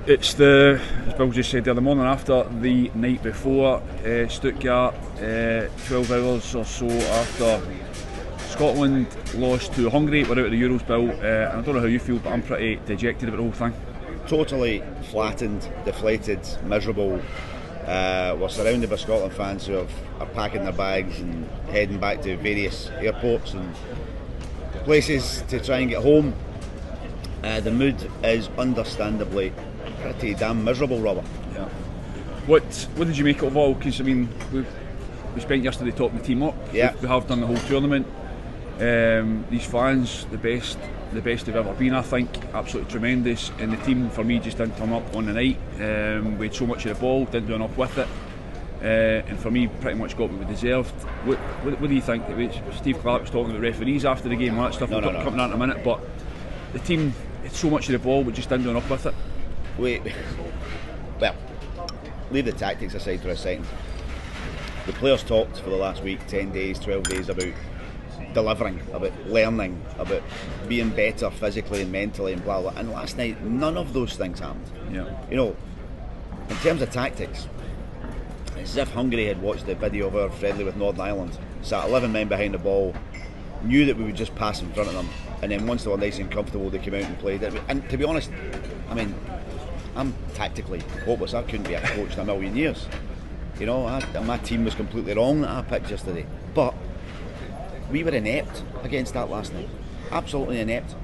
It's as Bill just said there, the morning after the night before Stuttgart, 12 hours or so after Scotland lost to Hungary. We're out of the Euros, Bill, and I don't know how you feel, but I'm pretty dejected about the whole thing. Totally flattened, deflated, miserable. We're surrounded by Scotland fans who are packing their bags and heading back to various airports and places to try and get home. The mood is understandably pretty damn miserable, Robert. Yeah. What did you make of it all? Because I mean, we spent yesterday talking the team up. Yeah. We have done the whole tournament. These fans, the best they've ever been, I think. Absolutely tremendous. And the team, for me, just didn't turn up on the night. We had so much of the ball, didn't do enough with it. And for me, pretty much got what we deserved. What do you think? Steve Clarke was talking about referees after the game, all that stuff. No. Coming out in a minute, but the team had so much of the ball, we just didn't do enough with it. Well, leave the tactics aside for a second. The players talked for the last week, 10 days, 12 days, about delivering, about learning, about being better physically and mentally and blah blah. And last night, none of those things happened. Yeah. You know, in terms of tactics, it's as if Hungary had watched the video of our friendly with Northern Ireland, sat 11 men behind the ball, knew that we would just pass in front of them, and then once they were nice and comfortable, they came out and played it. And to be honest, I mean, I'm tactically hopeless. I couldn't be a coach in a million years. You know, my team was completely wrong that I picked yesterday. But we were inept against that last night. Absolutely inept.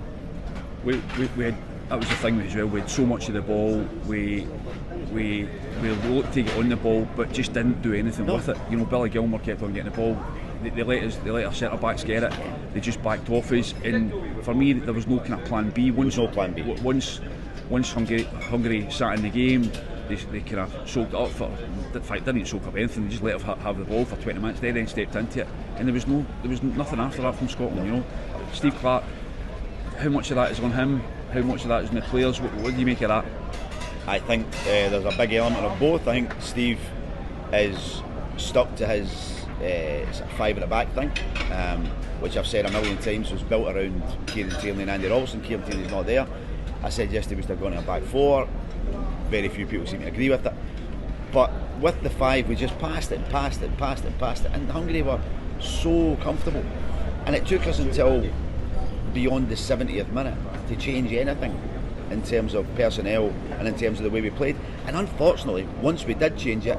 We had, that was the thing as well. We had so much of the ball. We looked to get on the ball, but just didn't do anything with it. You know, Billy Gilmour kept on getting the ball. They let our centre backs get it. They just backed off us. And for me, there was no kind of plan B. No plan B. Once Hungary sat in the game, they kind of soaked it up for. In fact, didn't soak up anything. They just let us have the ball for 20 minutes. They then stepped into it, and there was nothing after that from Scotland. You know, Steve Clarke. How much of that is on him? How much of that is on the players? What do you make of that? I think there's a big element of both. I think Steve is stuck to his five at the back thing, which I've said a million times was built around Kieran Tierney and Andy Robertson. Kieran Tierney's not there. I said yesterday we still going to a back four. Very few people seem to agree with it. But with the five, we just passed it, and Hungary were so comfortable. And it took us until beyond the 70th minute to change anything in terms of personnel and in terms of the way we played. And unfortunately, once we did change it,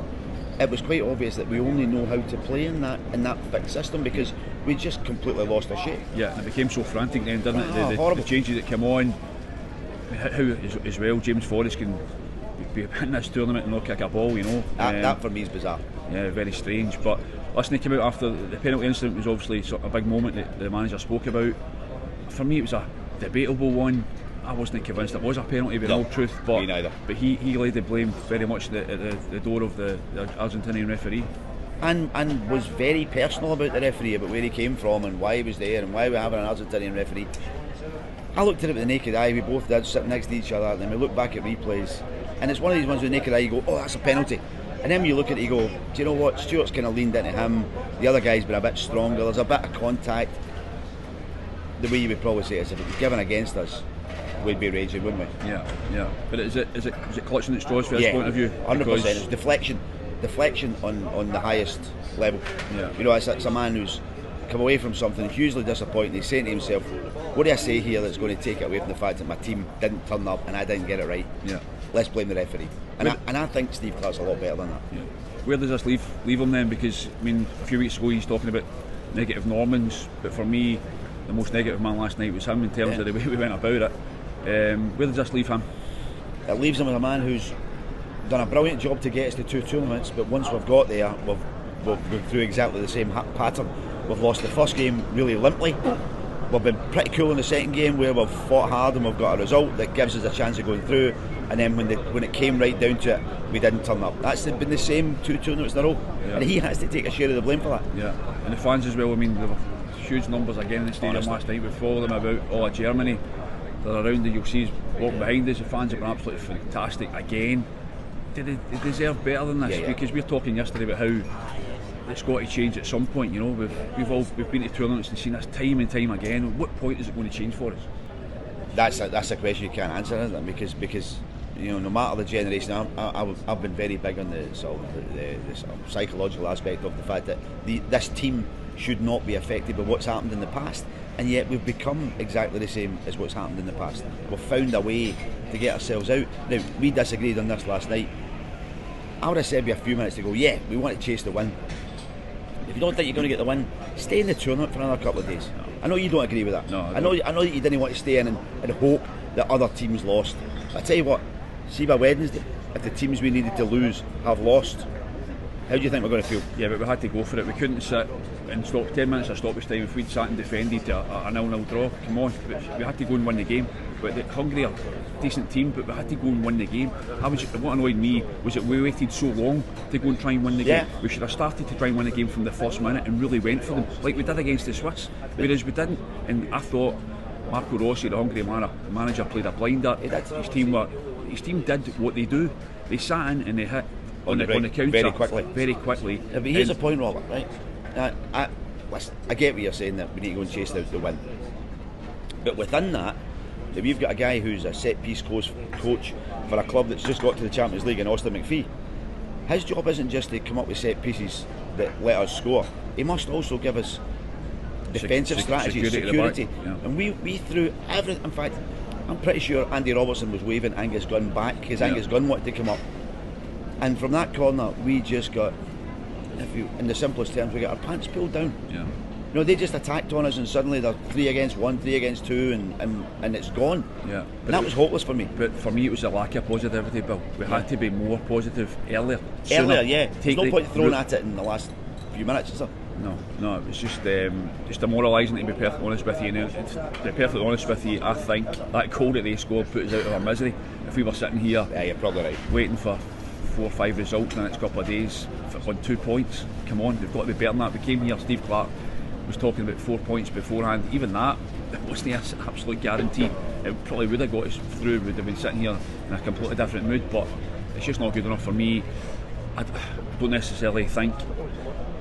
it was quite obvious that we only know how to play in that fixed system because we just completely lost our shape. Yeah, and it became so frantic then, didn't it? Horrible. The changes that came on. How as well James Forrest can be in this tournament and not kick a ball, you know. That for me is bizarre. Yeah, very strange. But listen, he came out after the penalty incident was obviously sort of a big moment that the manager spoke about. For me, it was a debatable one. I wasn't convinced it was a penalty, in all truth. But he laid the blame very much at the door of the Argentinian referee. And was very personal about the referee, about where he came from and why he was there and why we're having an Argentinian referee. I looked at it with the naked eye, we both did, sitting next to each other, and then we look back at replays, and it's one of these ones with the naked eye, you go, oh, that's a penalty. And then you look at it, you go, do you know what, Stuart's kind of leaned into him, the other guy's been a bit stronger, there's a bit of contact. The way you would probably say it is, if it was given against us, we'd be raging, wouldn't we? Yeah. But is it clutching at straws from his point of view? 100%. It's deflection on the highest level. Yeah. You know, it's a man who's come away from something hugely disappointing. He's saying to himself, what do I say here that's going to take it away from the fact that my team didn't turn up and I didn't get it right? Yeah. Let's blame the referee. And I think Steve Clarke's a lot better than that. Yeah. Where does this leave him then? Because I mean, a few weeks ago he's talking about negative Normans, but for me, the most negative man last night was him in terms of the way we went about it. Where does this leave him? It leaves him with a man who's done a brilliant job to get us to 2 tournaments, but once we've got there, we've gone through exactly the same pattern. We've lost the first game really limply. We've been pretty cool in the second game where we've fought hard and we've got a result that gives us a chance of going through, and then when it came right down to it, we didn't turn up. That's been the same 2 tournaments in a row, and he has to take a share of the blame for that. Yeah, and the fans as well. I mean, there were huge numbers again in the stadium last night. We follow them about all of Germany. They're around and you'll see us walking behind us. The fans have been absolutely fantastic again. They deserve better than this, because we were talking yesterday about how it's got to change at some point. You know, we've been to tournaments and seen this time and time again. At what point is it going to change for us? That's a question you can't answer, isn't it? Because no matter the generation, I've been very big on the sort of psychological aspect of the fact that this team should not be affected by what's happened in the past, and yet we've become exactly the same as what's happened in the past. We've found a way to get ourselves out. Now, we disagreed on this last night. I would have said a few minutes ago, yeah, we want to chase the win. If you don't think you're going to get the win, stay in the tournament for another couple of days. I know you don't agree with that. No, I know that you didn't want to stay in and hope that other teams lost. I tell you what, see by Wednesday, if the teams we needed to lose have lost, how do you think we're going to feel? Yeah, but we had to go for it. We couldn't sit and stop 10 minutes of stoppage time. If we'd sat and defended a 0-0 draw, come on, we had to go and win the game. But Hungary are a decent team, but we had to go and win the game. What annoyed me was that we waited so long to go and try and win the game. We should have started to try and win the game from the first minute and really went for them, like we did against the Swiss. Whereas we didn't, and I thought Marco Rossi, the Hungary manager, played a blinder. His team did what they do. They sat in and they hit on the counter very quickly. Yeah, but here's the point, Robert, right? Listen, I get what you're saying, that we need to go and chase the win. But within that, if you've got a guy who's a set-piece coach for a club that's just got to the Champions League in Austin McPhee, his job isn't just to come up with set-pieces that let us score. He must also give us defensive strategy, security. Yeah. And we threw everything. In fact, I'm pretty sure Andy Robertson was waving Angus Gunn back because Angus Gunn wanted to come up. And from that corner, we just got, in the simplest terms, we got our pants pulled down. Yeah. They just attacked on us, and suddenly they're 3 against 1, 3 against 2, and it's gone. Yeah. And that was hopeless for me. But for me, it was a lack of positivity, Bill. We had to be more positive earlier. Yeah. There's no point throwing at it in the last few minutes, is there? No, it was just demoralising, to be perfectly honest with you. And to be perfectly honest with you, I think that goal that they scored put us out of our misery. If we were sitting here, yeah, you're probably right, waiting for 4 or 5 results in the next couple of days on 2 points, come on, we've got to be better than that. We came here, Steve Clarke was talking about 4 points beforehand. Even that, it wasn't an absolute guarantee. It probably would have got us through. We'd have been sitting here in a completely different mood, but it's just not good enough for me. I don't necessarily think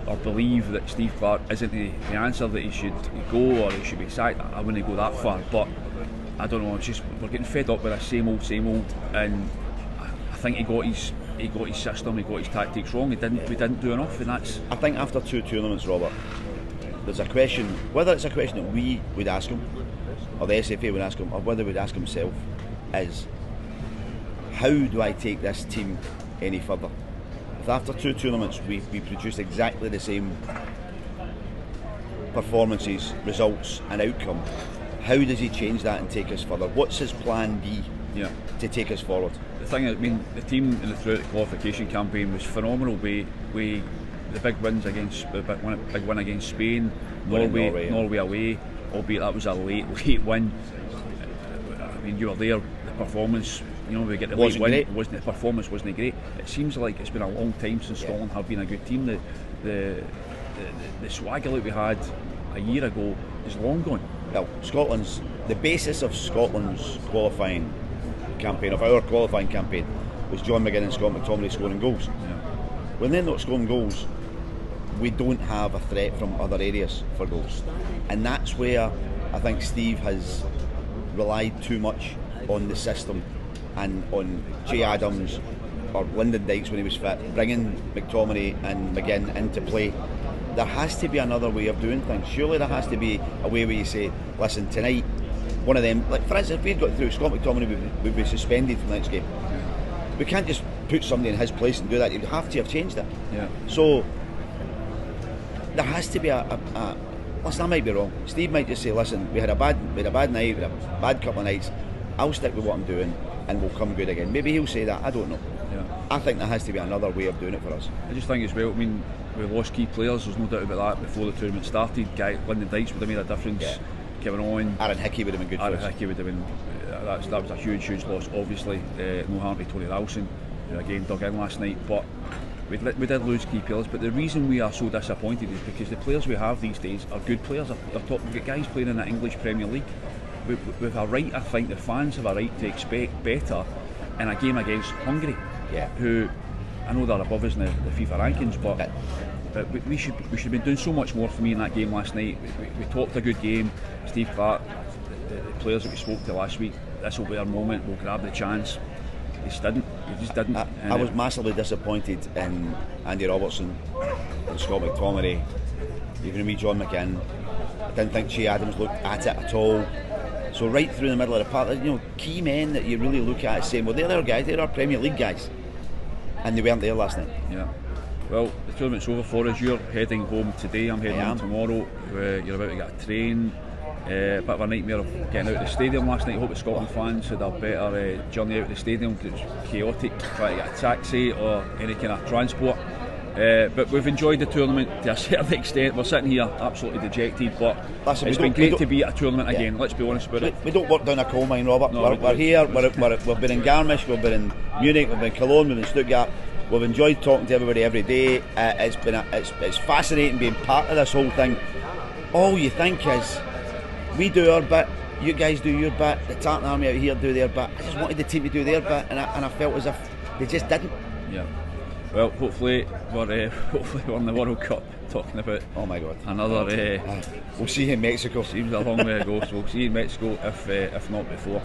or believe that Steve Clarke isn't the answer, that he should go or he should be sacked. I wouldn't go that far, but I don't know, it's just we're getting fed up with the same old, and I think he got his system, he got his tactics wrong. We didn't do enough, and that's. I think after 2 tournaments, Robert, there's a question, whether it's a question that we would ask him, or the SFA would ask him, or whether he would ask himself, is how do I take this team any further? If after 2 tournaments we produce exactly the same performances, results and outcome, how does he change that and take us further? What's his plan B to take us forward? The thing, the team throughout the qualification campaign was phenomenal. We the big wins against the big win against Spain, Norway away, albeit that was a late win. You were there. The performance, we get the late win. The performance wasn't great. It seems like it's been a long time since Scotland have been a good team. The swagger that we had a year ago is long gone. Well, the basis of Scotland's qualifying campaign, of our qualifying campaign, was John McGinn and Scott McTominay scoring goals. Yeah. When they're not scoring goals, we don't have a threat from other areas for goals, and that's where I think Steve has relied too much on the system and on Jay Adams or Lyndon Dykes when he was fit, bringing McTominay and McGinn into play. There has to be another way of doing things. Surely there has to be a way where you say, listen, tonight, one of them, like for instance, if we'd got through, Scott McTominay would be suspended from the next game. We can't just put somebody in his place and do that. You'd have to have changed it. Yeah. So there has to be listen, I might be wrong. Steve might just say, listen, we had a bad night, we had a bad couple of nights. I'll stick with what I'm doing and we'll come good again. Maybe he'll say that, I don't know. Yeah. I think there has to be another way of doing it for us. I just think as well, we lost key players, there's no doubt about that. Before the tournament started, Lyndon Dykes would have made a difference. Yeah. Kevin Owen, Aaron Hickey would have been good for us. Aaron Hickey would have been, that was a huge loss, obviously. No harm to Tony Ralston, who again dug in last night, but we did lose key players. But the reason we are so disappointed is because the players we have these days are good players. They're top. We've got guys playing in the English Premier League. We've a right, I think the fans have a right to expect better in a game against Hungary, who I know they're above us in the FIFA rankings, but we should have been doing so much more for me in that game last night. We talked a good game. Steve Clarke, the players that we spoke to last week, this will be our moment, we'll grab the chance. just didn't. I was massively disappointed in Andy Robertson and Scott McTominay, even me, John McGinn. I didn't think Che Adams looked at it at all. So right through the middle of the park, key men that you really look at saying, well, they're our guys, they're our Premier League guys, and they weren't there last night. Yeah. Well, the tournament's over for us. You're heading home today. I'm heading home tomorrow. You're about to get a train. Bit of a nightmare of getting out of the stadium last night. I hope the Scotland fans had a better journey out of the stadium, because it was chaotic trying to get a taxi or any kind of transport. But we've enjoyed the tournament to a certain extent. We're sitting here absolutely dejected, but it's been great to be at a tournament again. Let's be honest about it. We don't work down a coal mine, Robert. No, we're here. We've been in Garmisch, we've been in Munich, we've been in Cologne, we've been in Stuttgart. We've enjoyed talking to everybody every day. It's fascinating being part of this whole thing. All you think is, we do our bit, you guys do your bit, the Tartan Army out here do their bit. I just wanted the team to do their bit, and I felt as if they just didn't. Yeah. Well, hopefully we're in the World Cup talking about. Oh my God! Another. We'll see you in Mexico. Seems a long way to go, so we'll see you in Mexico if not before.